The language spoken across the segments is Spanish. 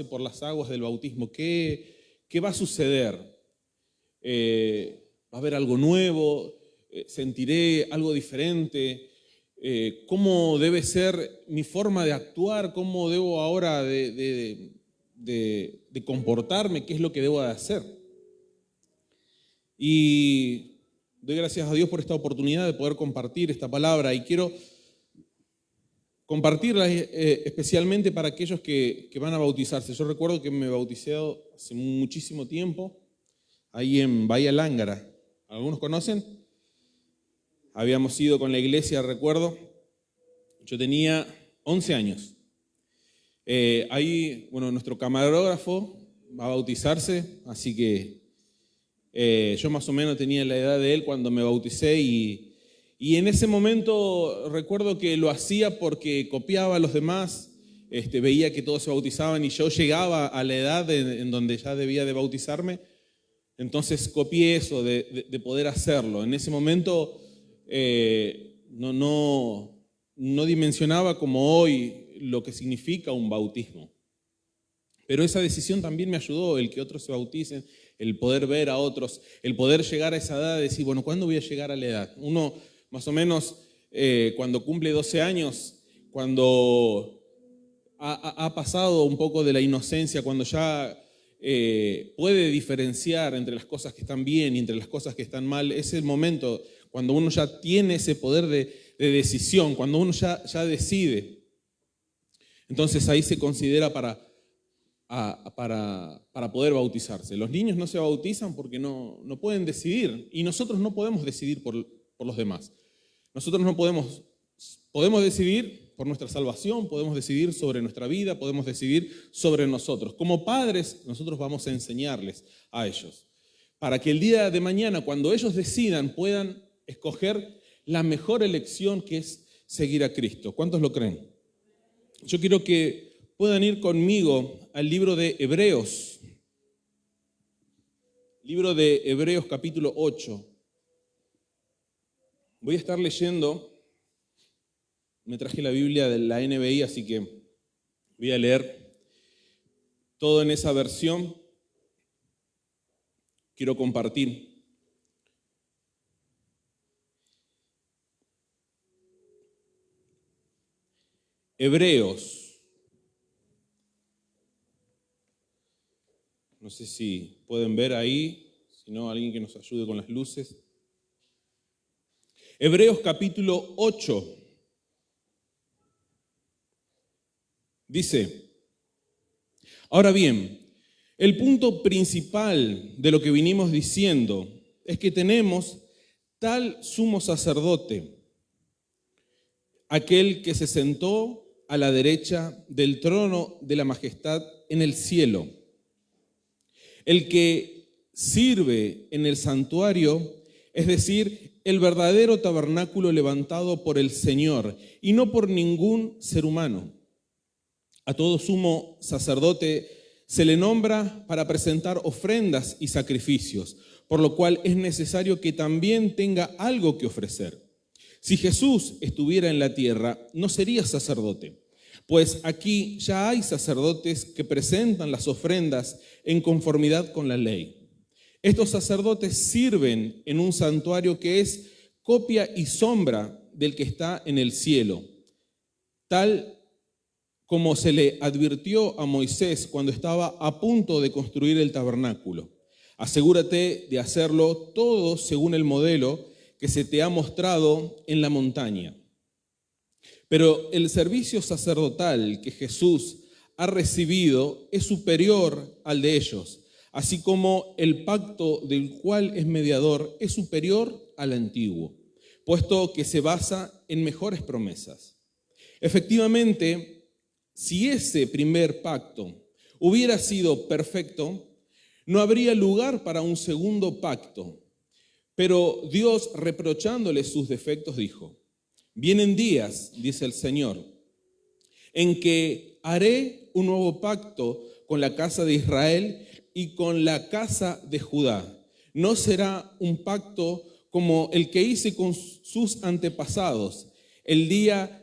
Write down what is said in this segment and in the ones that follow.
por las aguas del bautismo, ¿qué va a suceder? ¿Va a haber algo nuevo? ¿Sentiré algo diferente? ¿Cómo debe ser mi forma de actuar? ¿Cómo debo ahora de comportarme? ¿Qué es lo que debo de hacer? Y doy gracias a Dios por esta oportunidad de poder compartir esta palabra, y quiero compartirla especialmente para aquellos que van a bautizarse. Yo recuerdo que me bauticé hace muchísimo tiempo, ahí en Bahía Lángara. ¿Algunos conocen? Habíamos ido con la iglesia, recuerdo. Yo tenía 11 años. Ahí, nuestro camarógrafo va a bautizarse, así que yo más o menos tenía la edad de él cuando me bauticé, y en ese momento recuerdo que lo hacía porque copiaba a los demás, veía que todos se bautizaban y yo llegaba a la edad en donde ya debía de bautizarme, entonces copié eso de poder hacerlo. En ese momento no dimensionaba como hoy lo que significa un bautismo, pero esa decisión también me ayudó, el que otros se bauticen, el poder ver a otros, el poder llegar a esa edad de decir, ¿cuándo voy a llegar a la edad? Uno más o menos cuando cumple 12 años, cuando ha pasado un poco de la inocencia, cuando ya puede diferenciar entre las cosas que están bien y entre las cosas que están mal, es el momento cuando uno ya tiene ese poder de decisión, cuando uno ya decide. Entonces ahí se considera para poder bautizarse. Los niños no se bautizan porque no pueden decidir, y nosotros no podemos decidir por los demás. Nosotros no podemos decidir por nuestra salvación, podemos decidir sobre nuestra vida, podemos decidir sobre nosotros. Como padres, nosotros vamos a enseñarles a ellos, para que el día de mañana, cuando ellos decidan, puedan escoger la mejor elección, que es seguir a Cristo. ¿Cuántos lo creen? Yo quiero que puedan ir conmigo al libro de Hebreos. Libro de Hebreos capítulo 8. Voy a estar leyendo, me traje la Biblia de la NBI, así que voy a leer todo en esa versión. Quiero compartir. Hebreos. No sé si pueden ver ahí, si no, alguien que nos ayude con las luces. Hebreos capítulo 8. Dice, ahora bien, el punto principal de lo que vinimos diciendo es que tenemos tal sumo sacerdote, aquel que se sentó a la derecha del trono de la majestad en el cielo, el que sirve en el santuario, es decir, el verdadero tabernáculo levantado por el Señor y no por ningún ser humano. A todo sumo sacerdote se le nombra para presentar ofrendas y sacrificios, por lo cual es necesario que también tenga algo que ofrecer. Si Jesús estuviera en la tierra, no sería sacerdote, pues aquí ya hay sacerdotes que presentan las ofrendas en conformidad con la ley. Estos sacerdotes sirven en un santuario que es copia y sombra del que está en el cielo, tal como se le advirtió a Moisés cuando estaba a punto de construir el tabernáculo. Asegúrate de hacerlo todo según el modelo que se te ha mostrado en la montaña. Pero el servicio sacerdotal que Jesús ha recibido es superior al de ellos, así como el pacto del cual es mediador es superior al antiguo, puesto que se basa en mejores promesas. Efectivamente, si ese primer pacto hubiera sido perfecto, no habría lugar para un segundo pacto. Pero Dios, reprochándole sus defectos, dijo, vienen días, dice el Señor, en que haré un nuevo pacto con la casa de Israel y con la casa de Judá. No será un pacto como el que hice con sus antepasados, el día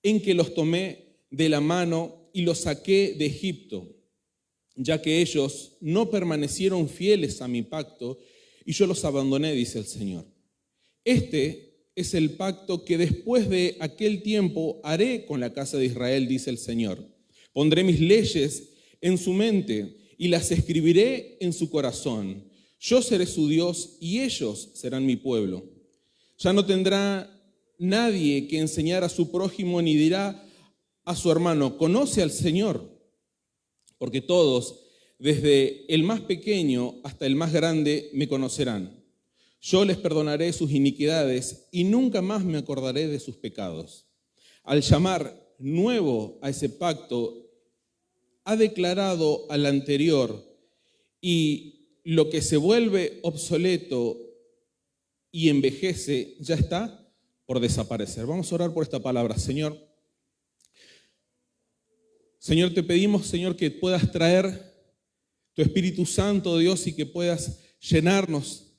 en que los tomé de la mano y los saqué de Egipto. ya que ellos no permanecieron fieles a mi pacto y yo los abandoné, dice el Señor. Este es el pacto que después de aquel tiempo haré con la casa de Israel, dice el Señor. Pondré mis leyes en su mente y las escribiré en su corazón. Yo seré su Dios y ellos serán mi pueblo. Ya no tendrá nadie que enseñar a su prójimo ni dirá a su hermano, conoce al Señor, porque todos, desde el más pequeño hasta el más grande, me conocerán. Yo les perdonaré sus iniquidades y nunca más me acordaré de sus pecados. Al llamar nuevo a ese pacto, ha declarado al anterior, y lo que se vuelve obsoleto y envejece ya está por desaparecer. Vamos a orar por esta palabra. Señor, te pedimos, Señor, que puedas traer tu Espíritu Santo, Dios, y que puedas llenarnos.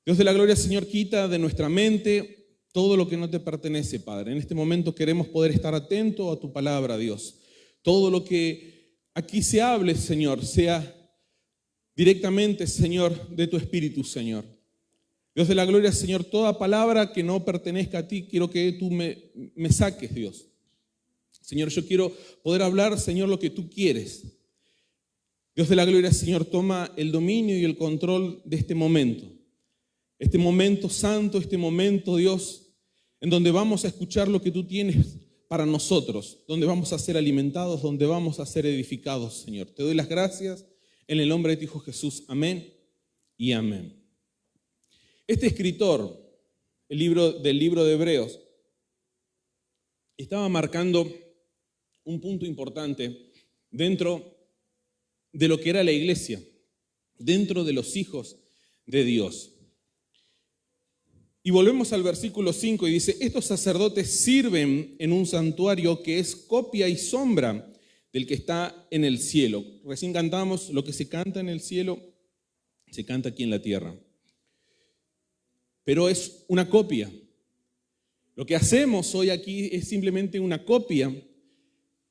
Dios de la gloria, Señor, quita de nuestra mente todo lo que no te pertenece, Padre. En este momento queremos poder estar atentos a tu palabra, Dios. Todo lo que aquí se hable, Señor, sea directamente, Señor, de tu Espíritu, Señor. Dios de la gloria, Señor, toda palabra que no pertenezca a ti, quiero que tú me saques, Dios. Señor, yo quiero poder hablar, Señor, lo que tú quieres. Dios de la gloria, Señor, toma el dominio y el control de este momento santo, este momento, Dios, en donde vamos a escuchar lo que tú tienes para nosotros, donde vamos a ser alimentados, donde vamos a ser edificados, Señor. Te doy las gracias en el nombre de tu Hijo Jesús. Amén y amén. Este escritor, del libro de Hebreos, estaba marcando un punto importante dentro de lo que era la iglesia, dentro de los hijos de Dios. Y volvemos al versículo 5 y dice, estos sacerdotes sirven en un santuario que es copia y sombra del que está en el cielo. Recién cantamos, lo que se canta en el cielo, se canta aquí en la tierra. Pero es una copia. Lo que hacemos hoy aquí es simplemente una copia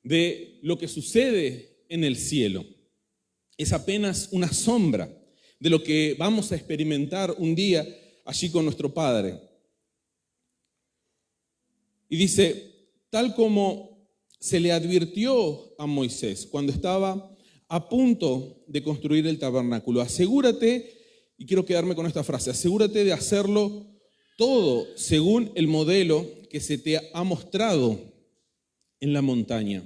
de lo que sucede en el cielo. Es apenas una sombra de lo que vamos a experimentar un día allí con nuestro Padre. Y dice, tal como se le advirtió a Moisés cuando estaba a punto de construir el tabernáculo, asegúrate, y quiero quedarme con esta frase, asegúrate de hacerlo todo según el modelo que se te ha mostrado en la montaña.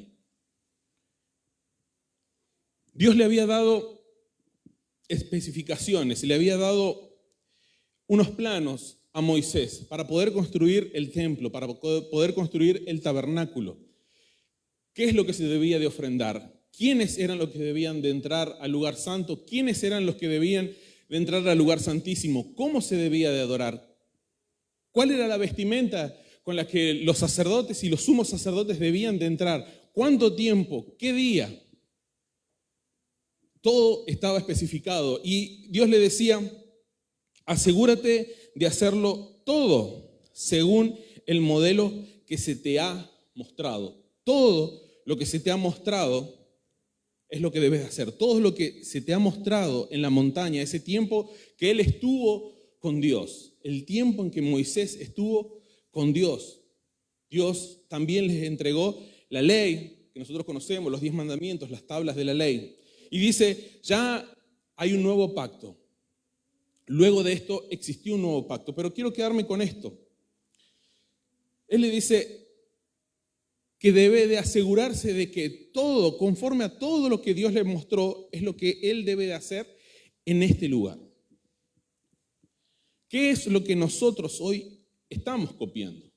Dios le había dado especificaciones, le había dado unos planos a Moisés para poder construir el templo, para poder construir el tabernáculo. ¿Qué es lo que se debía de ofrendar? ¿Quiénes eran los que debían de entrar al lugar santo? ¿Quiénes eran los que debían de entrar al lugar santísimo? ¿Cómo se debía de adorar? ¿Cuál era la vestimenta con la que los sacerdotes y los sumos sacerdotes debían de entrar? ¿Cuánto tiempo? ¿Qué día? Todo estaba especificado y Dios le decía, asegúrate de hacerlo todo según el modelo que se te ha mostrado. Todo lo que se te ha mostrado es lo que debes hacer. Todo lo que se te ha mostrado en la montaña, ese tiempo que él estuvo con Dios, el tiempo en que Moisés estuvo con Dios. Dios también les entregó la ley que nosotros conocemos, los 10 mandamientos, las tablas de la ley. Y dice, ya hay un nuevo pacto. Luego de esto existió un nuevo pacto, pero quiero quedarme con esto. Él le dice que debe de asegurarse de que todo, conforme a todo lo que Dios le mostró, es lo que él debe de hacer en este lugar. ¿Qué es lo que nosotros hoy estamos copiando?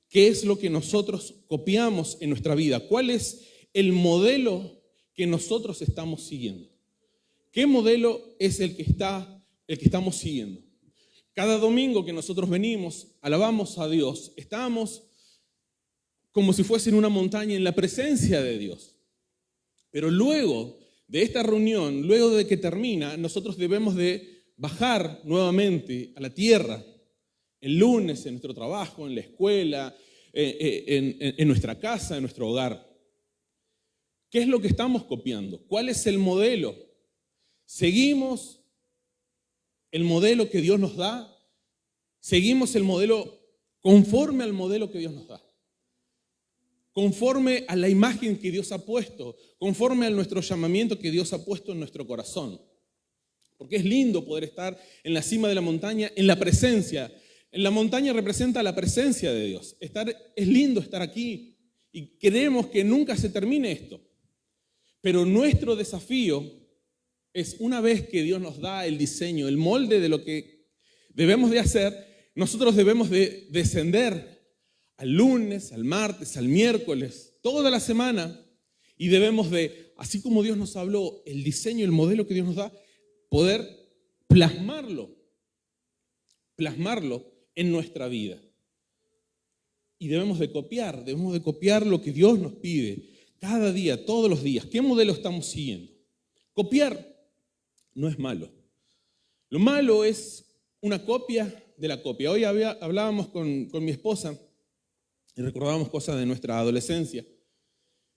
¿Qué es lo que nosotros copiamos en nuestra vida? ¿Cuál es el modelo que nosotros estamos siguiendo? ¿Qué modelo es el que estamos siguiendo? Cada domingo que nosotros venimos, alabamos a Dios, estamos como si fuese en una montaña en la presencia de Dios. Pero luego de esta reunión, luego de que termina, nosotros debemos de bajar nuevamente a la tierra, el lunes en nuestro trabajo, en la escuela, en nuestra casa, en nuestro hogar. ¿Qué es lo que estamos copiando? ¿Cuál es el modelo? ¿Seguimos el modelo que Dios nos da? ¿Seguimos el modelo conforme al modelo que Dios nos da? Conforme a la imagen que Dios ha puesto, conforme a nuestro llamamiento que Dios ha puesto en nuestro corazón. Porque es lindo poder estar en la cima de la montaña, en la presencia. En la montaña representa la presencia de Dios. Es lindo estar aquí y queremos que nunca se termine esto. Pero nuestro desafío es, una vez que Dios nos da el diseño, el molde de lo que debemos de hacer, nosotros debemos de descender al lunes, al martes, al miércoles, toda la semana, y debemos de, así como Dios nos habló, el diseño, el modelo que Dios nos da, poder plasmarlo en nuestra vida. Y debemos de copiar lo que Dios nos pide cada día, todos los días. ¿Qué modelo estamos siguiendo? Copiar no es malo. Lo malo es una copia de la copia. Hoy hablábamos con mi esposa y recordábamos cosas de nuestra adolescencia.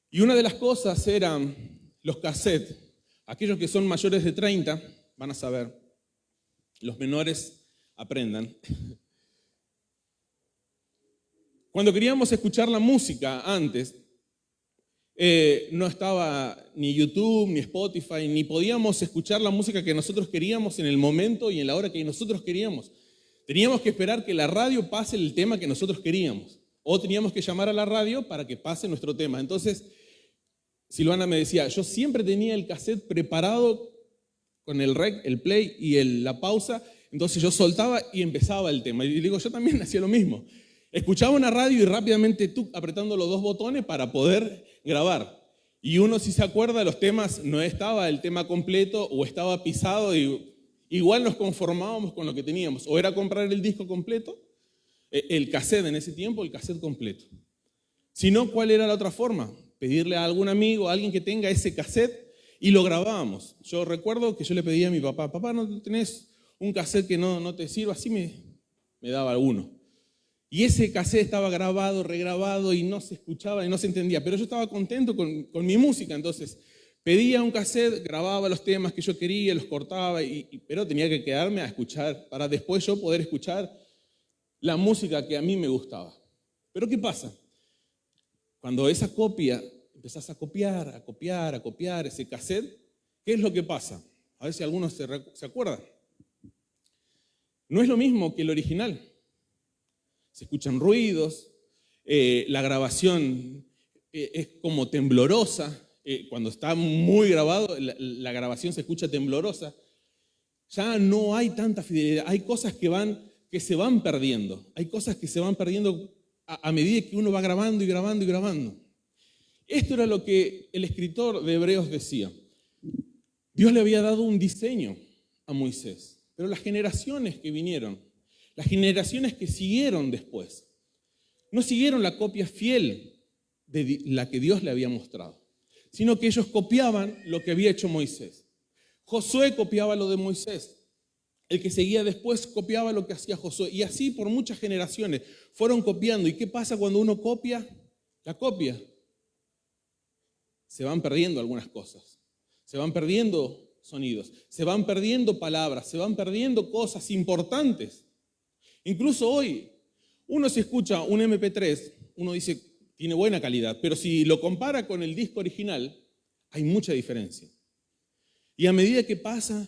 Y una de las cosas eran los cassettes. Aquellos que son mayores de 30 van a saber. Los menores aprendan. Cuando queríamos escuchar la música antes, no estaba ni YouTube, ni Spotify, ni podíamos escuchar la música que nosotros queríamos en el momento y en la hora que nosotros queríamos. Teníamos que esperar que la radio pase el tema que nosotros queríamos. O teníamos que llamar a la radio para que pase nuestro tema. Entonces, Silvana me decía, yo siempre tenía el cassette preparado con el rec, el play y la pausa. Entonces yo soltaba y empezaba el tema. Y digo, yo también hacía lo mismo. Escuchaba una radio y rápidamente tú apretando los dos botones para poder grabar. Y uno, si se acuerda, los temas no estaba el tema completo o estaba pisado y igual nos conformábamos con lo que teníamos. O era comprar el disco completo, el cassette en ese tiempo, el cassette completo. Si no, ¿cuál era la otra forma? Pedirle a algún amigo, a alguien que tenga ese cassette y lo grabábamos. Yo recuerdo que yo le pedía a mi papá, papá, ¿no tenés un cassette que no te sirva? Así me daba uno. Y ese cassette estaba grabado, regrabado y no se escuchaba y no se entendía. Pero yo estaba contento con mi música, entonces pedía un cassette, grababa los temas que yo quería, los cortaba, pero tenía que quedarme a escuchar para después yo poder escuchar la música que a mí me gustaba. Pero ¿qué pasa? Cuando esa copia, empezás a copiar ese cassette, ¿qué es lo que pasa? A ver si algunos se acuerdan. No es lo mismo que el original. Se escuchan ruidos, la grabación es como temblorosa. Cuando está muy grabado, la grabación se escucha temblorosa. Ya no hay tanta fidelidad. Hay cosas que se van perdiendo. Hay cosas que se van perdiendo a medida que uno va grabando y grabando y grabando. Esto era lo que el escritor de Hebreos decía. Dios le había dado un diseño a Moisés, pero las generaciones que vinieron, las generaciones que siguieron después, no siguieron la copia fiel de la que Dios le había mostrado, sino que ellos copiaban lo que había hecho Moisés. Josué copiaba lo de Moisés. El que seguía después copiaba lo que hacía Josué. Y así por muchas generaciones fueron copiando. ¿Y qué pasa cuando uno copia? La copia. Se van perdiendo algunas cosas. Se van perdiendo sonidos. Se van perdiendo palabras. Se van perdiendo cosas importantes. Incluso hoy, uno si escucha un MP3, uno dice, tiene buena calidad. Pero si lo compara con el disco original, hay mucha diferencia. Y a medida que pasa,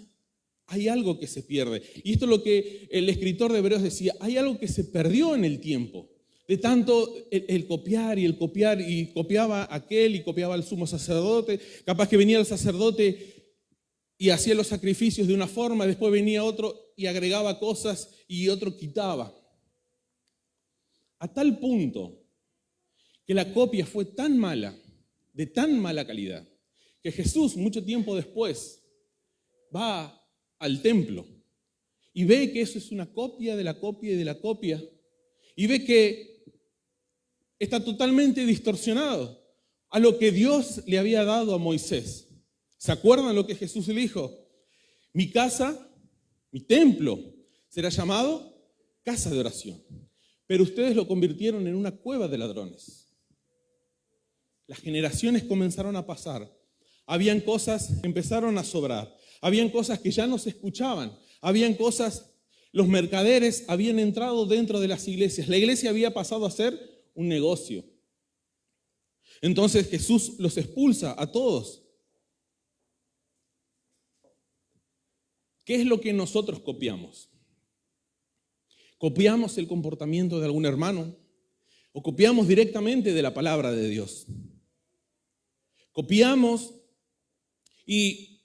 hay algo que se pierde. Y esto es lo que el escritor de Hebreos decía, hay algo que se perdió en el tiempo. De tanto el copiar, y copiaba a aquel y copiaba al sumo sacerdote. Capaz que venía el sacerdote y hacía los sacrificios de una forma, después venía otro y agregaba cosas y otro quitaba. A tal punto que la copia fue tan mala, de tan mala calidad, que Jesús mucho tiempo después va al templo y ve que eso es una copia de la copia y de la copia y ve que está totalmente distorsionado a lo que Dios le había dado a Moisés. ¿Se acuerdan lo que Jesús le dijo? Mi casa, mi templo, será llamado casa de oración, pero ustedes lo convirtieron en una cueva de ladrones. las generaciones comenzaron a pasar, habían cosas que empezaron a sobrar, habían cosas que ya no se escuchaban, habían cosas, los mercaderes habían entrado dentro de las iglesias, la iglesia había pasado a ser un negocio. Entonces Jesús los expulsa a todos. ¿Qué es lo que nosotros copiamos? ¿Copiamos el comportamiento de algún hermano? ¿O copiamos directamente de la palabra de Dios? Copiamos y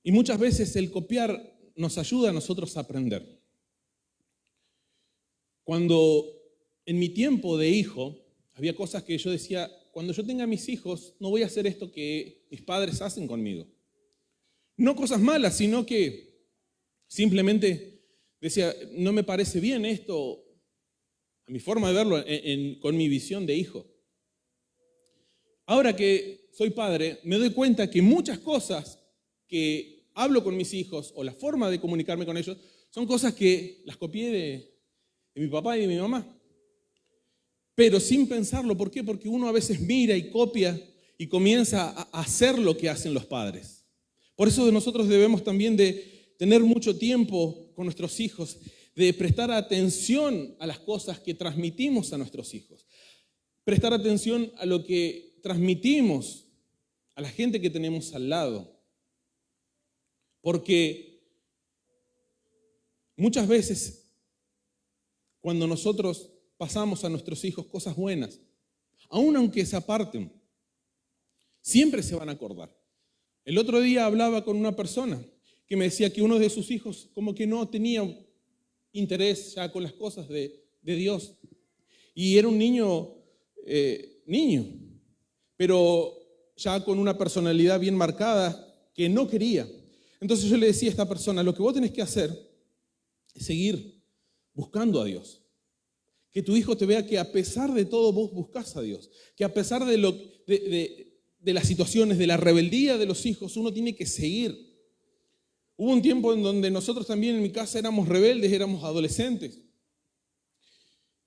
muchas veces el copiar nos ayuda a nosotros a aprender. Cuando en mi tiempo de hijo, había cosas que yo decía, cuando yo tenga mis hijos, no voy a hacer esto que mis padres hacen conmigo. No cosas malas, sino que simplemente decía, no me parece bien esto, a mi forma de verlo, con mi visión de hijo. Ahora que soy padre, me doy cuenta que muchas cosas que hablo con mis hijos o la forma de comunicarme con ellos son cosas que las copié de mi papá y de mi mamá. Pero sin pensarlo, ¿por qué? Porque uno a veces mira y copia y comienza a hacer lo que hacen los padres. Por eso nosotros debemos también de tener mucho tiempo con nuestros hijos, de prestar atención a las cosas que transmitimos a nuestros hijos, prestar atención a lo que transmitimos a la gente que tenemos al lado. Porque muchas veces cuando nosotros pasamos a nuestros hijos cosas buenas, aun aunque se aparten, siempre se van a acordar. El otro día hablaba con una persona que me decía que uno de sus hijos como que no tenía interés ya con las cosas de Dios. Y era un niño, pero ya con una personalidad bien marcada que no quería. Entonces yo le decía a esta persona, lo que vos tenés que hacer es seguir buscando a Dios. Que tu hijo te vea que a pesar de todo vos buscás a Dios. Que a pesar de las situaciones, de la rebeldía de los hijos, uno tiene que seguir. Hubo un tiempo en donde nosotros también en mi casa éramos rebeldes, éramos adolescentes.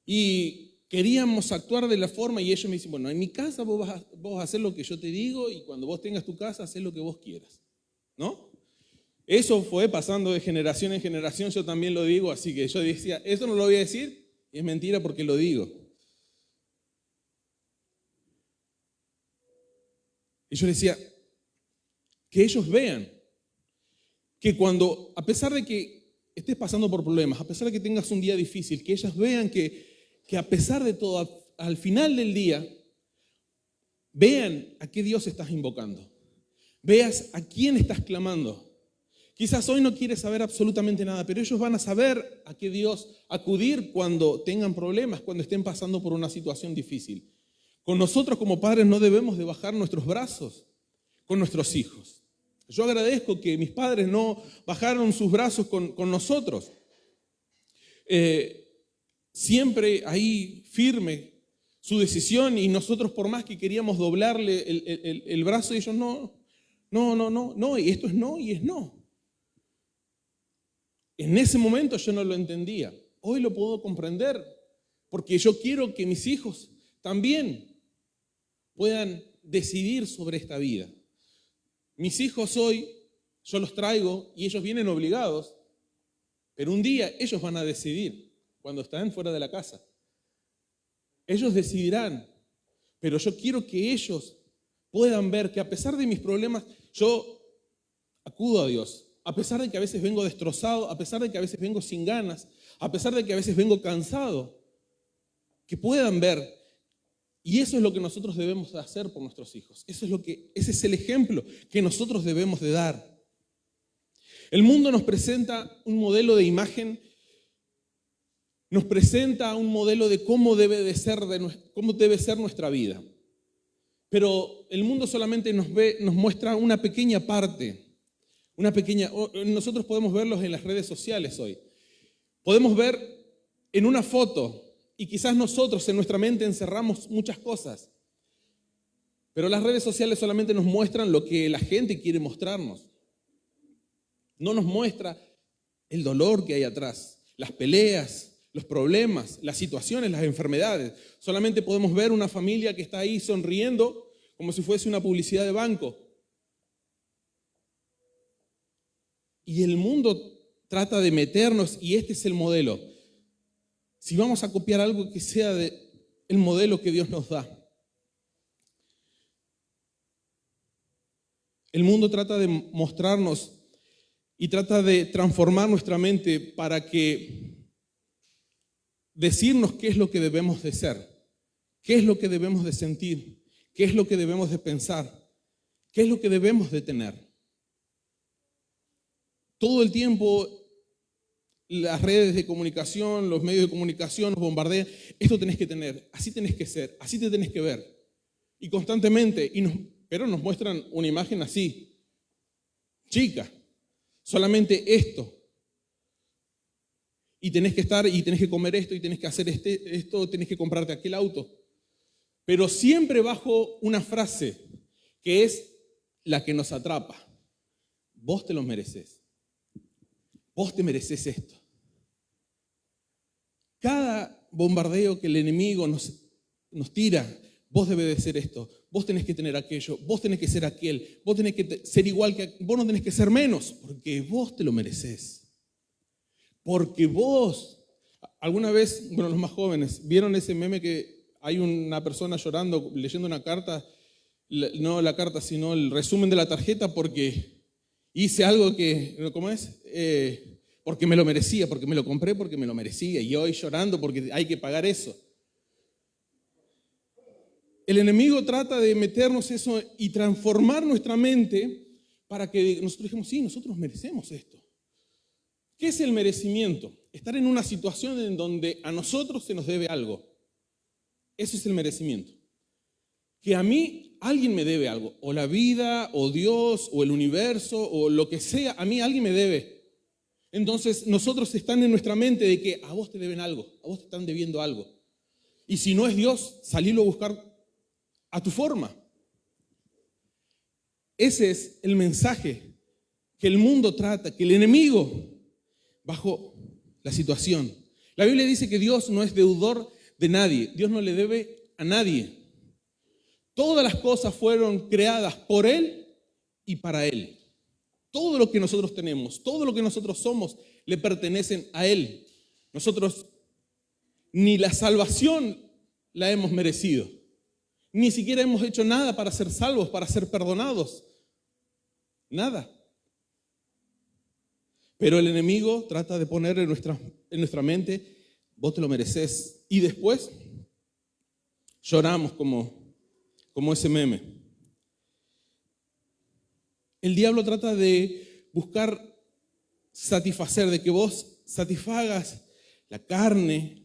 Y queríamos actuar de la forma y ellos me dicen, bueno, en mi casa vos vas a hacer lo que yo te digo y cuando vos tengas tu casa, hacés lo que vos quieras. ¿No? Eso fue pasando de generación en generación, yo también lo digo, así que yo decía, esto no lo voy a decir. Y es mentira porque lo digo. Y yo decía, que ellos vean que cuando, a pesar de que estés pasando por problemas, a pesar de que tengas un día difícil, que ellas vean que a pesar de todo, al final del día, vean a qué Dios estás invocando. Veas a quién estás clamando. Quizás hoy no quieres saber absolutamente nada, pero ellos van a saber a qué Dios acudir cuando tengan problemas, cuando estén pasando por una situación difícil. Con nosotros como padres no debemos de bajar nuestros brazos con nuestros hijos. Yo agradezco que mis padres no bajaron sus brazos con nosotros. Siempre ahí firme su decisión y nosotros por más que queríamos doblarle el brazo, ellos no, y esto es no y es no. En ese momento yo no lo entendía. Hoy lo puedo comprender porque yo quiero que mis hijos también puedan decidir sobre esta vida. Mis hijos hoy, yo los traigo y ellos vienen obligados, pero un día ellos van a decidir cuando están fuera de la casa. Ellos decidirán, pero yo quiero que ellos puedan ver que a pesar de mis problemas, yo acudo a Dios. A pesar de que a veces vengo destrozado, a pesar de que a veces vengo sin ganas, a pesar de que a veces vengo cansado, que puedan ver. Y eso es lo que nosotros debemos de hacer por nuestros hijos. Ese es el ejemplo que nosotros debemos de dar. El mundo nos presenta un modelo de imagen, nos presenta un modelo de cómo debe ser nuestra vida. Pero el mundo solamente nos muestra una pequeña parte. Nosotros podemos verlos en las redes sociales hoy. Podemos ver en una foto y quizás nosotros en nuestra mente encerramos muchas cosas. Pero las redes sociales solamente nos muestran lo que la gente quiere mostrarnos. No nos muestra el dolor que hay atrás, las peleas, los problemas, las situaciones, las enfermedades. Solamente podemos ver una familia que está ahí sonriendo como si fuese una publicidad de banco. Y el mundo trata de meternos, y este es el modelo. Si vamos a copiar algo, que sea el modelo que Dios nos da. El mundo trata de mostrarnos y trata de transformar nuestra mente para decirnos qué es lo que debemos de ser, qué es lo que debemos de sentir, qué es lo que debemos de pensar, qué es lo que debemos de tener. Todo el tiempo las redes de comunicación, los medios de comunicación nos bombardean. Esto tenés que tener, así tenés que ser, así te tenés que ver. Y constantemente, pero nos muestran una imagen así, chica, solamente esto. Y tenés que estar, y tenés que comer esto, y tenés que hacer esto, tenés que comprarte aquel auto. Pero siempre bajo una frase que es la que nos atrapa. Vos te lo mereces. Vos te mereces esto. Cada bombardeo que el enemigo nos tira, vos debes de ser esto, vos tenés que tener aquello, vos tenés que ser aquel, vos tenés que ser igual vos no tenés que ser menos, porque vos te lo mereces. Porque vos, alguna vez, bueno, los más jóvenes, ¿vieron ese meme que hay una persona llorando, leyendo una carta? No la carta, sino el resumen de la tarjeta porque hice algo que, ¿cómo es? Porque me lo merecía, porque me lo compré, porque me lo merecía. Y hoy llorando porque hay que pagar eso. El enemigo trata de meternos eso y transformar nuestra mente para que nosotros dijamos, sí, nosotros merecemos esto. ¿Qué es el merecimiento? Estar en una situación en donde a nosotros se nos debe algo. Eso es el merecimiento. Que a mí alguien me debe algo, o la vida, o Dios, o el universo, o lo que sea, a mí alguien me debe. Entonces nosotros están en nuestra mente de que a vos te deben algo, a vos te están debiendo algo. Y si no es Dios, salirlo a buscar a tu forma. Ese es el mensaje que el mundo trata, que el enemigo, bajo la situación. La Biblia dice que Dios no es deudor de nadie, Dios no le debe a nadie. Todas las cosas fueron creadas por Él y para Él. Todo lo que nosotros tenemos, todo lo que nosotros somos, le pertenecen a Él. Nosotros ni la salvación la hemos merecido, ni siquiera hemos hecho nada para ser salvos, para ser perdonados. Nada. Pero el enemigo trata de poner en nuestra mente, vos te lo mereces. Y después lloramos como ese meme. El diablo trata de buscar satisfacer, de que vos satisfagas la carne,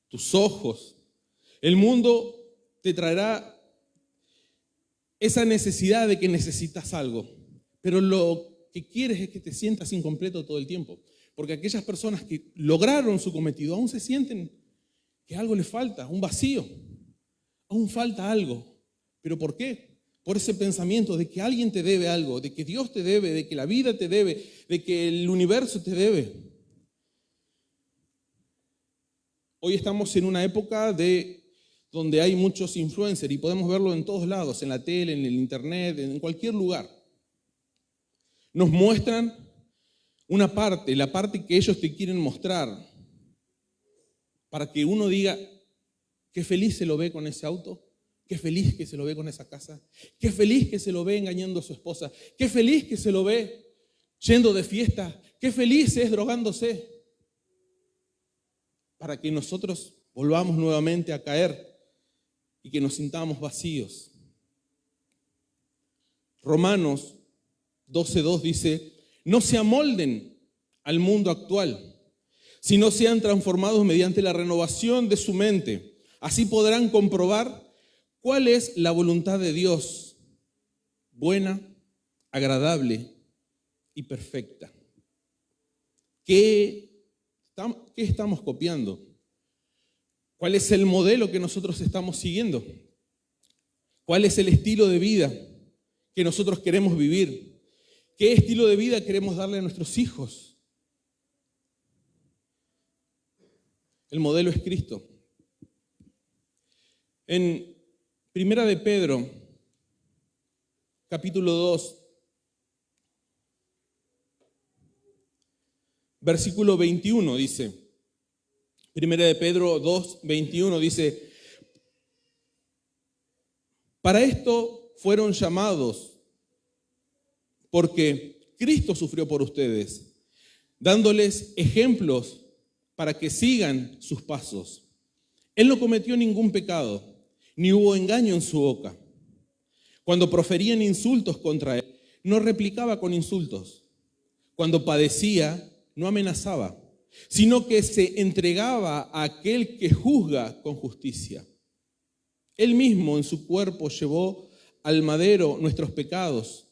tus ojos. El mundo te traerá esa necesidad de que necesitas algo, pero lo que quieres es que te sientas incompleto todo el tiempo, porque aquellas personas que lograron su cometido aún se sienten que algo les falta, un vacío, aún falta algo. ¿Pero por qué? Por ese pensamiento de que alguien te debe algo, de que Dios te debe, de que la vida te debe, de que el universo te debe. Hoy estamos en una época donde hay muchos influencers y podemos verlo en todos lados, en la tele, en el internet, en cualquier lugar. Nos muestran una parte, la parte que ellos te quieren mostrar, para que uno diga, qué feliz se lo ve con ese auto, qué feliz que se lo ve con esa casa, qué feliz que se lo ve engañando a su esposa, qué feliz que se lo ve yendo de fiesta, qué feliz es drogándose, para que nosotros volvamos nuevamente a caer y que nos sintamos vacíos. Romanos 12:2 dice, no se amolden al mundo actual, sino sean transformados mediante la renovación de su mente. Así podrán comprobar cuál es la voluntad de Dios, buena, agradable y perfecta. ¿Qué estamos copiando? ¿Cuál es el modelo que nosotros estamos siguiendo? ¿Cuál es el estilo de vida que nosotros queremos vivir? ¿Qué estilo de vida queremos darle a nuestros hijos? El modelo es Cristo. En Primera de Pedro, capítulo 2, versículo 21 dice, Primera de Pedro 2, 21 dice, para esto fueron llamados, porque Cristo sufrió por ustedes, dándoles ejemplos para que sigan sus pasos. Él no cometió ningún pecado, ni hubo engaño en su boca. Cuando proferían insultos contra él, no replicaba con insultos. Cuando padecía, no amenazaba, sino que se entregaba a aquel que juzga con justicia. Él mismo en su cuerpo llevó al madero nuestros pecados,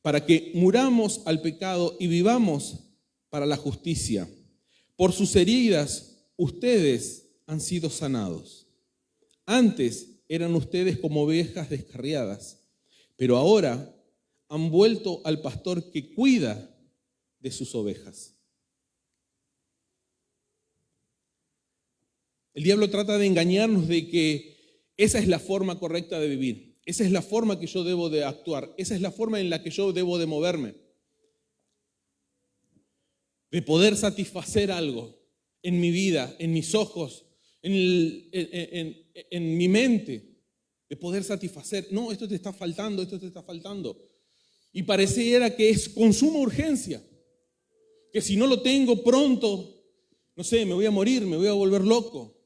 para que muramos al pecado y vivamos para la justicia. Por sus heridas ustedes han sido sanados. Antes eran ustedes como ovejas descarriadas, pero ahora han vuelto al pastor que cuida de sus ovejas. El diablo trata de engañarnos de que esa es la forma correcta de vivir, esa es la forma que yo debo de actuar, esa es la forma en la que yo debo de moverme, de poder satisfacer algo en mi vida, en mis ojos, en mi mente, de poder satisfacer. No, esto te está faltando, esto te está faltando. Y pareciera que es con suma urgencia, que si no lo tengo pronto, no sé, me voy a morir, me voy a volver loco.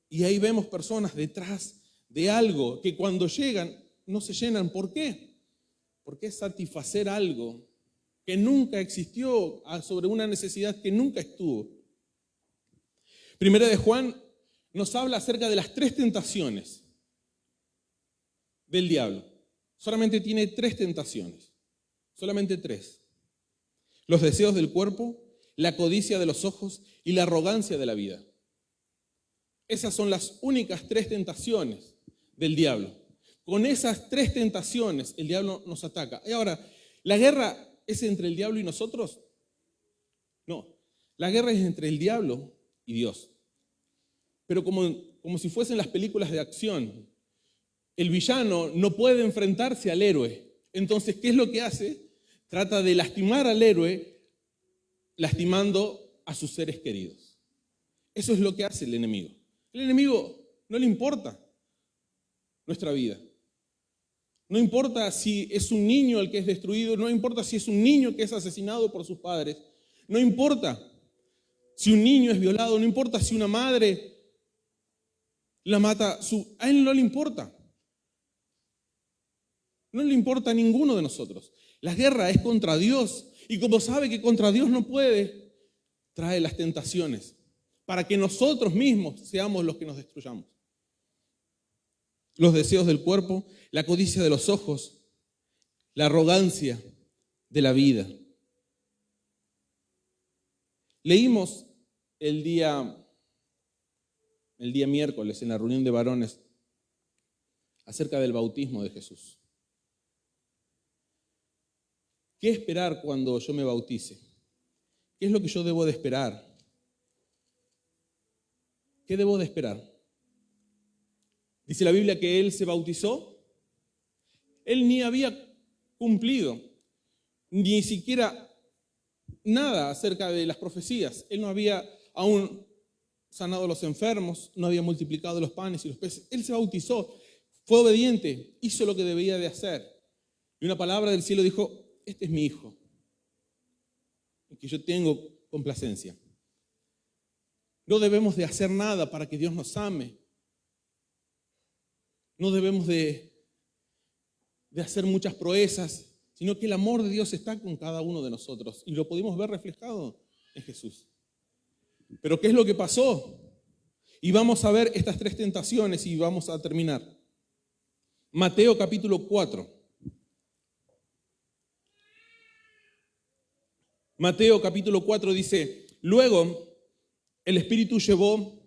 Y ahí vemos personas detrás de algo que cuando llegan no se llenan. ¿Por qué? Porque es satisfacer algo que nunca existió, sobre una necesidad que nunca estuvo. Primera de Juan nos habla acerca de las 3 tentaciones del diablo. Solamente tiene 3 tentaciones, solamente 3. Los deseos del cuerpo, la codicia de los ojos y la arrogancia de la vida. Esas son las únicas 3 tentaciones del diablo. Con esas 3 tentaciones el diablo nos ataca. Y ahora, ¿la guerra es entre el diablo y nosotros? No, la guerra es entre el diablo y Dios. Pero como si fuesen las películas de acción, el villano no puede enfrentarse al héroe. Entonces, ¿qué es lo que hace? Trata de lastimar al héroe, lastimando a sus seres queridos. Eso es lo que hace el enemigo. El enemigo no le importa nuestra vida. No importa si es un niño el que es destruido, no importa si es un niño que es asesinado por sus padres, no importa si un niño es violado, no importa si una madre la mata, a él no le importa. No le importa a ninguno de nosotros. La guerra es contra Dios y como sabe que contra Dios no puede, trae las tentaciones para que nosotros mismos seamos los que nos destruyamos. Los deseos del cuerpo, la codicia de los ojos, la arrogancia de la vida. Leímos el día miércoles en la reunión de varones acerca del bautismo de Jesús. ¿Qué esperar cuando yo me bautice? ¿Qué es lo que yo debo de esperar? ¿Qué debo de esperar? Dice la Biblia que él se bautizó. Él ni había cumplido ni siquiera nada acerca de las profecías. Él no había aún sanado a los enfermos, no había multiplicado los panes y los peces. Él se bautizó, fue obediente, hizo lo que debía de hacer. Y una palabra del cielo dijo, este es mi hijo, en que yo tengo complacencia. No debemos de hacer nada para que Dios nos ame. No debemos de hacer muchas proezas, sino que el amor de Dios está con cada uno de nosotros y lo pudimos ver reflejado en Jesús. Pero ¿qué es lo que pasó? Y vamos a ver estas 3 tentaciones y vamos a terminar. Mateo capítulo 4. Mateo capítulo 4 dice, luego el Espíritu llevó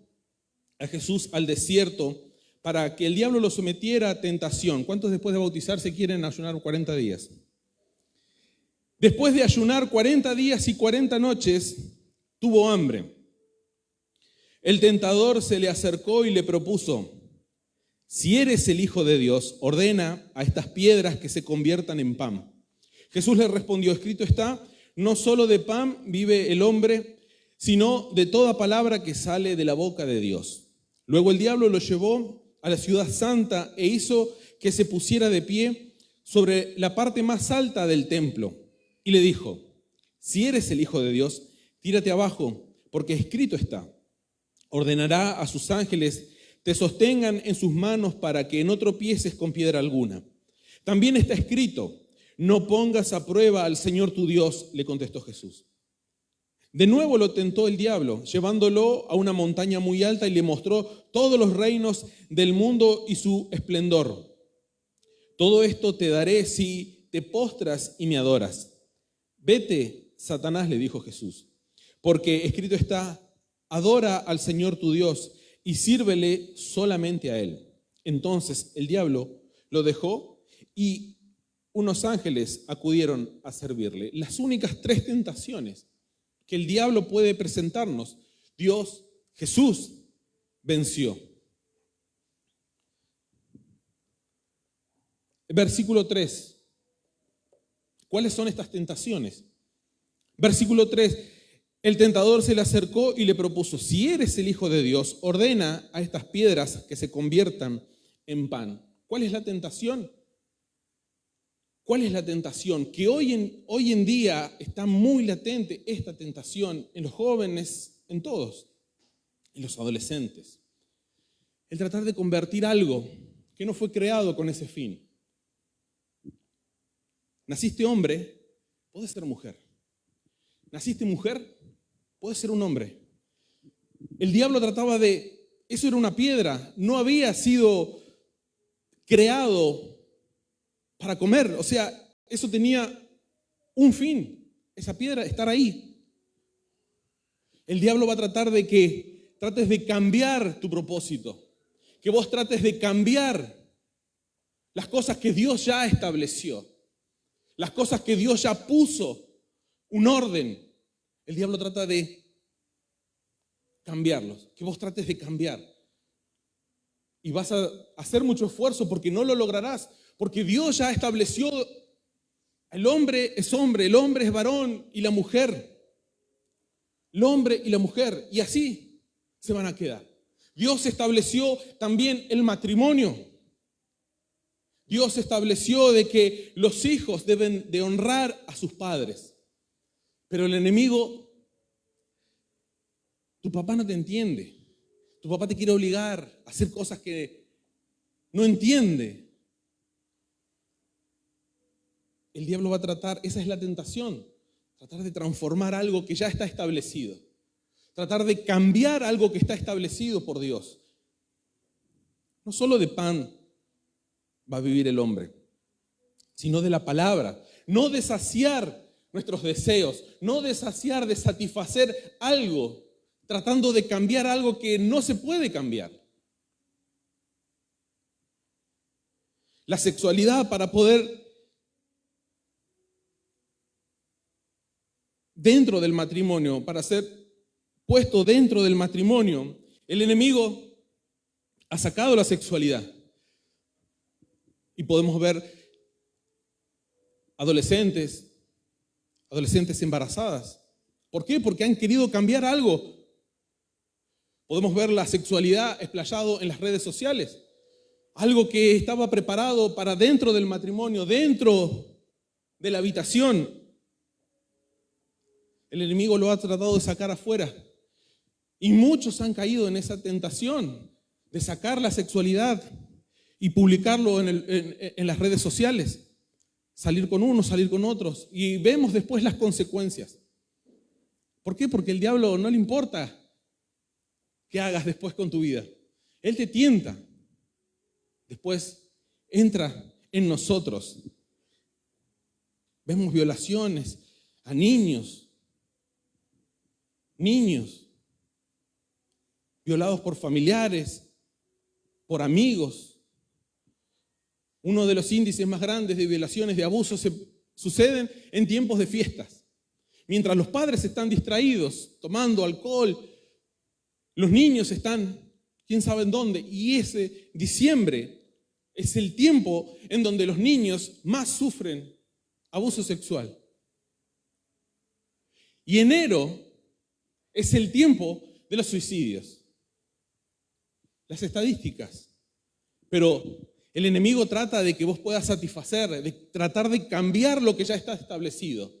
a Jesús al desierto para que el diablo lo sometiera a tentación. ¿Cuántos después de bautizarse quieren ayunar 40 días? Después de ayunar 40 días y 40 noches, tuvo hambre. El tentador se le acercó y le propuso: si eres el Hijo de Dios, ordena a estas piedras que se conviertan en pan. Jesús le respondió: escrito está, no solo de pan vive el hombre, sino de toda palabra que sale de la boca de Dios. Luego el diablo lo llevó a la ciudad santa e hizo que se pusiera de pie sobre la parte más alta del templo. Y le dijo: si eres el Hijo de Dios, tírate abajo, porque escrito está, ordenará a sus ángeles te sostengan en sus manos para que no tropieces con piedra alguna. También está escrito: no pongas a prueba al Señor tu Dios, le contestó Jesús. De nuevo lo tentó el diablo, llevándolo a una montaña muy alta y le mostró todos los reinos del mundo y su esplendor. Todo esto te daré si te postras y me adoras. Vete, Satanás, le dijo Jesús, porque escrito está: adora al Señor tu Dios y sírvele solamente a Él. Entonces el diablo lo dejó y unos ángeles acudieron a servirle. Las únicas 3 tentaciones que el diablo puede presentarnos, Jesús venció. Versículo 3. ¿Cuáles son estas tentaciones? Versículo 3. El tentador se le acercó y le propuso: si eres el Hijo de Dios, ordena a estas piedras que se conviertan en pan. ¿Cuál es la tentación? ¿Cuál es la tentación? Que hoy en día está muy latente esta tentación en los jóvenes, en todos, en los adolescentes. El tratar de convertir algo que no fue creado con ese fin. Naciste hombre, puedes ser mujer. Naciste mujer, puedes ser un hombre. El diablo trataba eso era una piedra, no había sido creado para comer, o sea, eso tenía un fin, esa piedra, estar ahí. El diablo va a tratar de que trates de cambiar tu propósito, que vos trates de cambiar las cosas que Dios ya estableció, las cosas que Dios ya puso, un orden. El diablo trata de cambiarlos, que vos trates de cambiar. Y vas a hacer mucho esfuerzo porque no lo lograrás. Porque Dios ya estableció, el hombre es hombre, el hombre es varón y la mujer. El hombre y la mujer. Y así se van a quedar. Dios estableció también el matrimonio. Dios estableció de que los hijos deben de honrar a sus padres. Pero el enemigo, tu papá no te entiende. Tu papá te quiere obligar a hacer cosas que no entiende. El diablo va a tratar, esa es la tentación, tratar de transformar algo que ya está establecido. Tratar de cambiar algo que está establecido por Dios. No solo de pan va a vivir el hombre, sino de la palabra. No de saciar nuestros deseos, no de saciar, de satisfacer algo, tratando de cambiar algo que no se puede cambiar. La sexualidad, para poder dentro del matrimonio, para ser puesto dentro del matrimonio, el enemigo ha sacado la sexualidad. Y podemos ver adolescentes embarazadas. ¿Por qué? Porque han querido cambiar algo. Podemos ver la sexualidad explayado en las redes sociales. Algo que estaba preparado para dentro del matrimonio, dentro de la habitación. El enemigo lo ha tratado de sacar afuera. Y muchos han caído en esa tentación de sacar la sexualidad y publicarlo en las redes sociales. Salir con unos, salir con otros. Y vemos después las consecuencias. ¿Por qué? Porque el diablo no le importa qué hagas después con tu vida. Él te tienta. Después entra en nosotros. Vemos violaciones a niños violados por familiares, por amigos. Uno de los índices más grandes de violaciones, de abusos, suceden en tiempos de fiestas. Mientras los padres están distraídos, tomando alcohol, Los niños están, quién sabe en dónde, y ese diciembre es el tiempo en donde los niños más sufren abuso sexual. Y enero es el tiempo de los suicidios. Las estadísticas. Pero el enemigo trata de que vos puedas satisfacer, de tratar de cambiar lo que ya está establecido.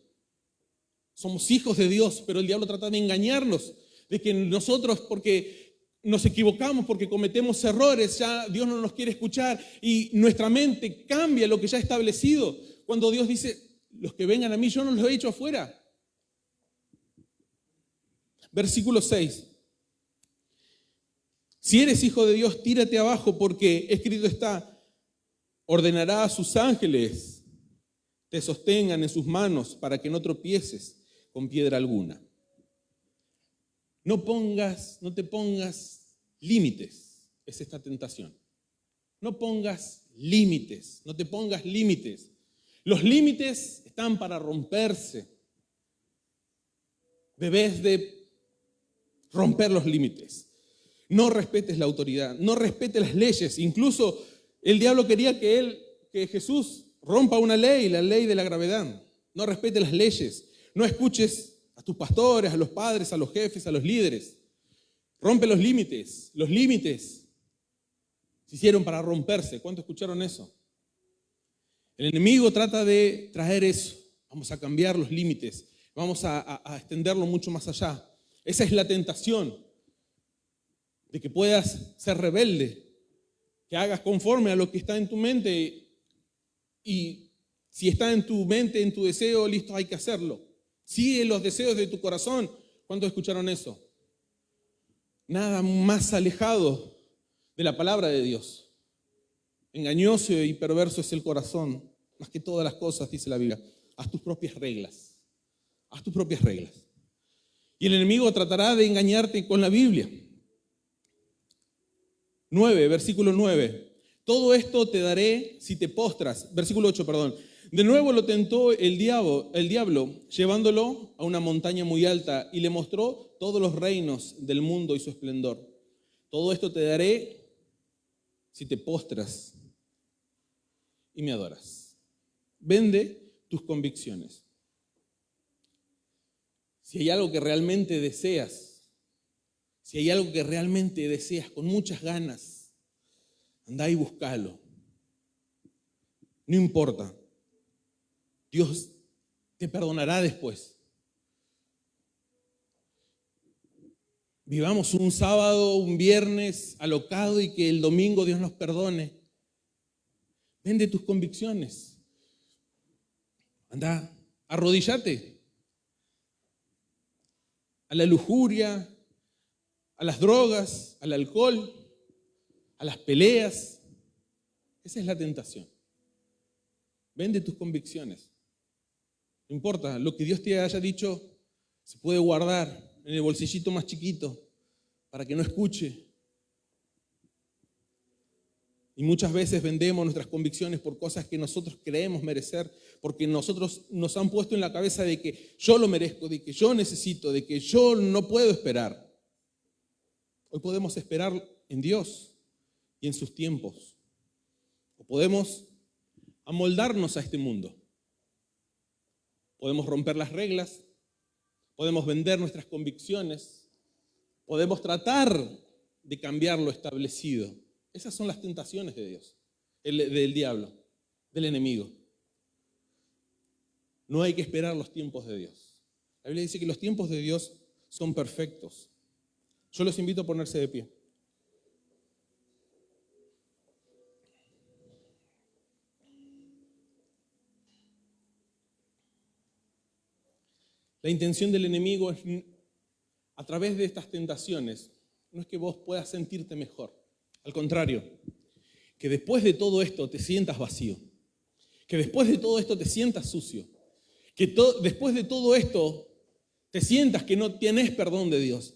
Somos hijos de Dios, pero el diablo trata de engañarnos, de que nosotros, porque nos equivocamos, porque cometemos errores, ya Dios no nos quiere escuchar y nuestra mente cambia lo que ya ha establecido. Cuando Dios dice, los que vengan a mí, yo no los he hecho afuera. Versículo 6. Si eres hijo de Dios, tírate abajo, porque escrito está, ordenará a sus ángeles te sostengan en sus manos para que no tropieces con piedra alguna. No te pongas límites, es esta tentación. No pongas límites, no te pongas límites. Los límites están para romperse. Debes de romper los límites. No respetes la autoridad, no respetes las leyes. Incluso el diablo quería que Jesús rompa una ley, la ley de la gravedad. No respetes las leyes, no escuches a tus pastores, a los padres, a los jefes, a los líderes. Rompe los límites. Los límites se hicieron para romperse. ¿Cuánto escucharon eso? El enemigo trata de traer eso. Vamos a cambiar los límites, vamos a extenderlo mucho más allá. Esa es la tentación. De que puedas ser rebelde, que hagas conforme a lo que está en tu mente y si está en tu mente, en tu deseo, listo, hay que hacerlo. Sigue los deseos de tu corazón. ¿Cuántos escucharon eso? Nada más alejado de la palabra de Dios. Engañoso y perverso es el corazón, más que todas las cosas, dice la Biblia. Haz tus propias reglas. Haz tus propias reglas. Y el enemigo tratará de engañarte con la Biblia. 9, versículo 9. Todo esto te daré si te postras. Versículo 8, perdón. De nuevo lo tentó el diablo, llevándolo a una montaña muy alta y le mostró todos los reinos del mundo y su esplendor. Todo esto te daré si te postras y me adoras. Vende tus convicciones. Si hay algo que realmente deseas, si hay algo que realmente deseas con muchas ganas, andá y búscalo. No importa. Dios te perdonará después. Vivamos un sábado, un viernes alocado y que el domingo Dios nos perdone. Vende tus convicciones. Andá, arrodíllate a la lujuria, a las drogas, al alcohol, a las peleas. Esa es la tentación. Vende tus convicciones. No importa, lo que Dios te haya dicho se puede guardar en el bolsillito más chiquito para que no escuche. Y muchas veces vendemos nuestras convicciones por cosas que nosotros creemos merecer, porque nosotros nos han puesto en la cabeza de que yo lo merezco, de que yo necesito, de que yo no puedo esperar. Hoy podemos esperar en Dios y en sus tiempos. O podemos amoldarnos a este mundo. Podemos romper las reglas, podemos vender nuestras convicciones, podemos tratar de cambiar lo establecido. Esas son las tentaciones de Dios, del diablo, del enemigo. No hay que esperar los tiempos de Dios. La Biblia dice que los tiempos de Dios son perfectos. Yo los invito a ponerse de pie. La intención del enemigo es, a través de estas tentaciones, no es que vos puedas sentirte mejor. Al contrario, que después de todo esto te sientas vacío. Que después de todo esto te sientas sucio. Que después de todo esto te sientas que no tienes perdón de Dios.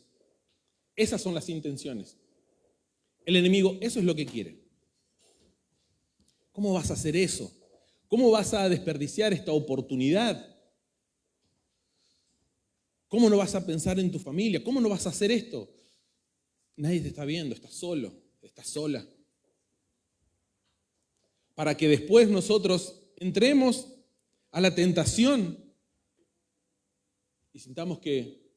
Esas son las intenciones. El enemigo, eso es lo que quiere. ¿Cómo vas a hacer eso? ¿Cómo vas a desperdiciar esta oportunidad? ¿Cómo no vas a pensar en tu familia? ¿Cómo no vas a hacer esto? nadie te está viendo, estás solo, estás sola. Para que después nosotros entremos a la tentación y sintamos que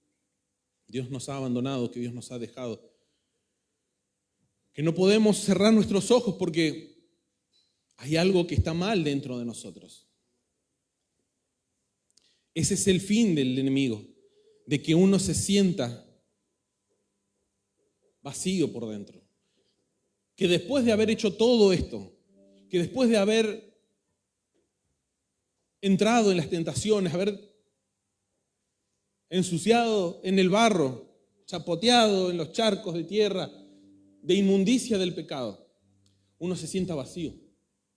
Dios nos ha abandonado, que Dios nos ha dejado. Que no podemos cerrar nuestros ojos porque hay algo que está mal dentro de nosotros. Ese es el fin del enemigo, de que uno se sienta vacío por dentro. Que después de haber hecho todo esto, que después de haber entrado en las tentaciones, haber ensuciado en el barro, chapoteado en los charcos de tierra, de inmundicia del pecado, uno se sienta vacío,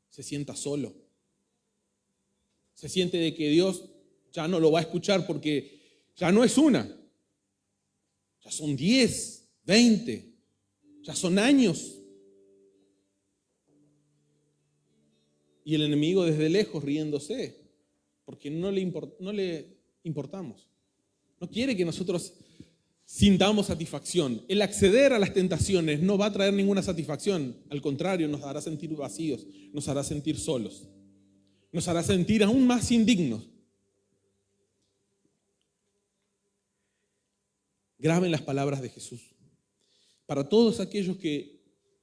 se sienta solo, se siente de que Dios ya no lo va a escuchar porque ya no es una, ya son 10, 20, ya son años. Y el enemigo desde lejos riéndose, porque no le importamos. No quiere que nosotros sintamos satisfacción. El acceder a las tentaciones no va a traer ninguna satisfacción. Al contrario, nos hará sentir vacíos, nos hará sentir solos, nos hará sentir aún más indignos. Graben las palabras de Jesús. Para todos aquellos que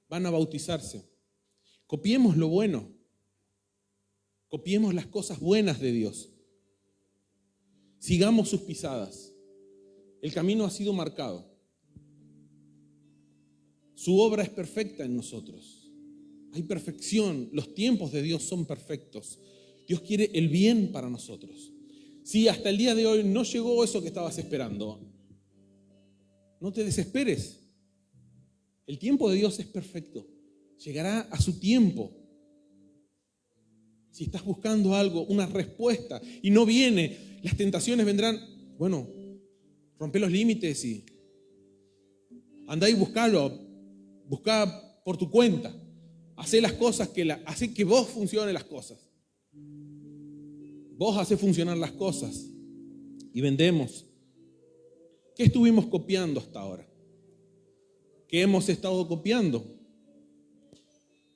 van a bautizarse, copiemos lo bueno, copiemos las cosas buenas de Dios. Sigamos sus pisadas. El camino ha sido marcado. Su obra es perfecta en nosotros. Hay perfección. Los tiempos de Dios son perfectos. Dios quiere el bien para nosotros. Si hasta el día de hoy no llegó eso que estabas esperando, no te desesperes. El tiempo de Dios es perfecto. Llegará a su tiempo. Si estás buscando algo, una respuesta, y no viene, las tentaciones vendrán. Bueno, rompe los límites y andá y buscalo. Buscá por tu cuenta. Hacé las cosas hacé que vos funcione las cosas. Vos hacés funcionar las cosas y vendemos. ¿Qué estuvimos copiando hasta ahora? ¿Qué hemos estado copiando?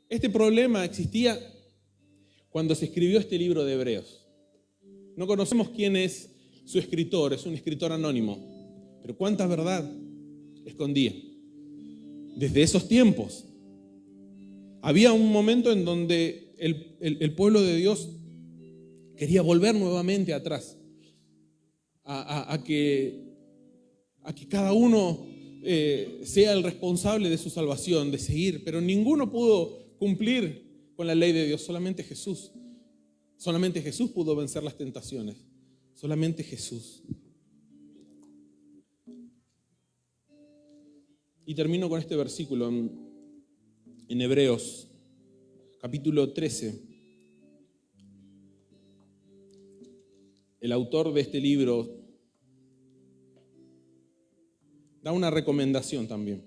Este problema existía cuando se escribió este libro de Hebreos. No conocemos quién es su escritor, es un escritor anónimo. Pero cuánta verdad escondía. Desde esos tiempos había un momento en donde el pueblo de Dios quería volver nuevamente atrás, a que cada uno sea el responsable de su salvación, de seguir, pero ninguno pudo cumplir con la ley de Dios, solamente Jesús. Solamente Jesús pudo vencer las tentaciones, solamente Jesús. Y termino con este versículo en Hebreos, capítulo 13. El autor de este libro da una recomendación también.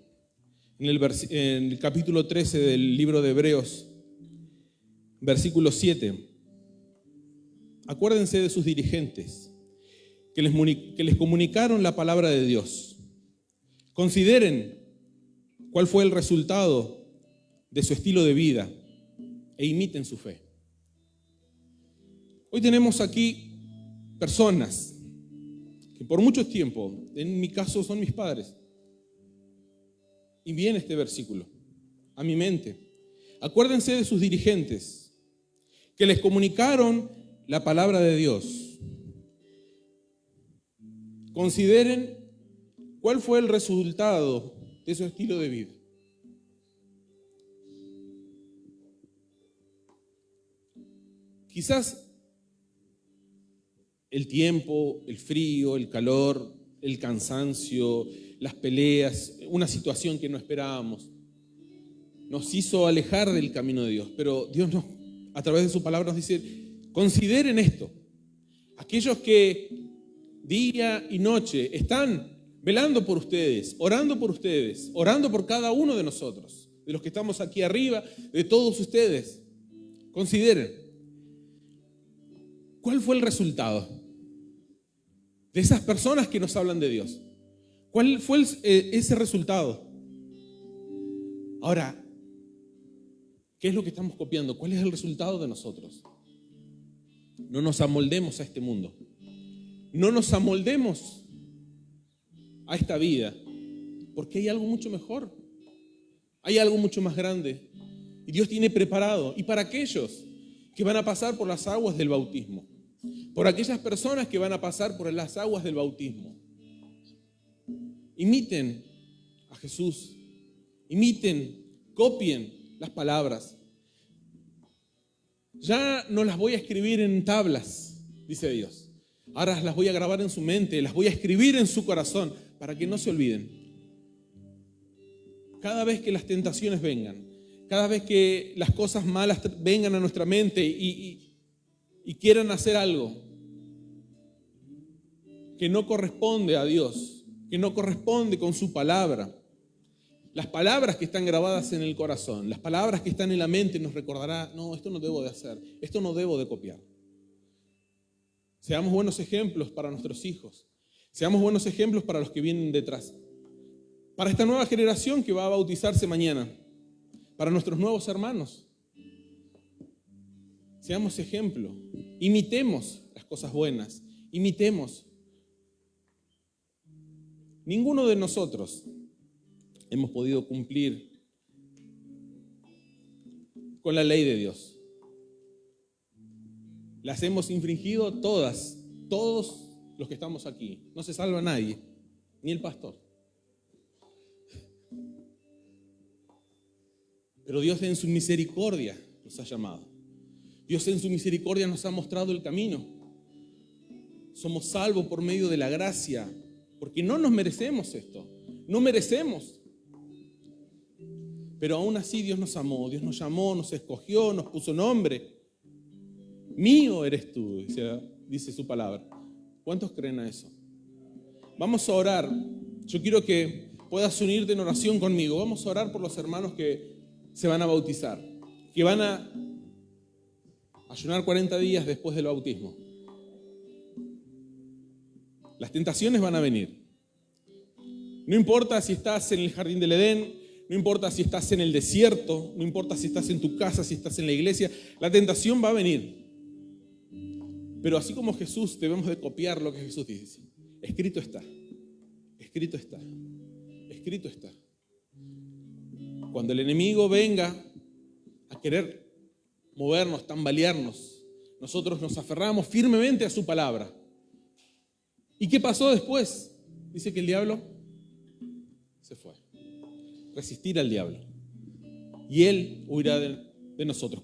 En el capítulo 13 del libro de Hebreos, versículo 7. Acuérdense de sus dirigentes, que les comunicaron la palabra de Dios. Consideren cuál fue el resultado de su estilo de vida e imiten su fe. Hoy tenemos aquí personas que por mucho tiempo, en mi caso son mis padres, y viene este versículo a mi mente. Acuérdense de sus dirigentes, que les comunicaron la palabra de Dios. Consideren cuál fue el resultado de su estilo de vida. Quizás el tiempo, el frío, el calor, el cansancio, las peleas, una situación que no esperábamos, nos hizo alejar del camino de Dios. Pero Dios a través de su palabra nos dice, consideren esto. Aquellos que día y noche están velando por ustedes, orando por cada uno de nosotros, de los que estamos aquí arriba, de todos ustedes. Consideren, ¿cuál fue el resultado de esas personas que nos hablan de Dios? ¿Cuál fue ese resultado? Ahora, ¿qué es lo que estamos copiando? ¿Cuál es el resultado de nosotros? No nos amoldemos a este mundo. No nos amoldemos a esta vida, porque hay algo mucho mejor. Hay algo mucho más grande. Y Dios tiene preparado. Y para aquellos que van a pasar por las aguas del bautismo, por aquellas personas que van a pasar por las aguas del bautismo, imiten a Jesús. Imiten, copien las palabras. Ya no las voy a escribir en tablas, dice Dios. Ahora las voy a grabar en su mente, las voy a escribir en su corazón para que no se olviden. Cada vez que las tentaciones vengan, cada vez que las cosas malas vengan a nuestra mente y quieran hacer algo que no corresponde a Dios, que no corresponde con su palabra, las palabras que están grabadas en el corazón, las palabras que están en la mente nos recordará, no, esto no debo de hacer, esto no debo de copiar. Seamos buenos ejemplos para nuestros hijos, seamos buenos ejemplos para los que vienen detrás, para esta nueva generación que va a bautizarse mañana, para nuestros nuevos hermanos. Seamos ejemplo, imitemos las cosas buenas, imitemos. Ninguno de nosotros hemos podido cumplir con la ley de Dios. Las hemos infringido todos los que estamos aquí. No se salva nadie, ni el pastor. Pero Dios en su misericordia nos ha llamado. Dios en su misericordia nos ha mostrado el camino. Somos salvos por medio de la gracia, porque no nos merecemos esto. No merecemos. Pero aún así Dios nos amó, Dios nos llamó, nos escogió, nos puso nombre. Mío eres tú, dice su palabra. ¿Cuántos creen a eso? Vamos a orar. Yo quiero que puedas unirte en oración conmigo. Vamos a orar por los hermanos que se van a bautizar, que van a ayunar 40 días después del bautismo. Las tentaciones van a venir. No importa si estás en el jardín del Edén, no importa si estás en el desierto, no importa si estás en tu casa, si estás en la iglesia, la tentación va a venir. Pero así como Jesús, debemos de copiar lo que Jesús dice. Escrito está, escrito está, escrito está. Cuando el enemigo venga a querer movernos, tambalearnos, nosotros nos aferramos firmemente a su palabra. ¿Y qué pasó después? Dice que el diablo se fue. Resistir al diablo. Y él huirá de nosotros.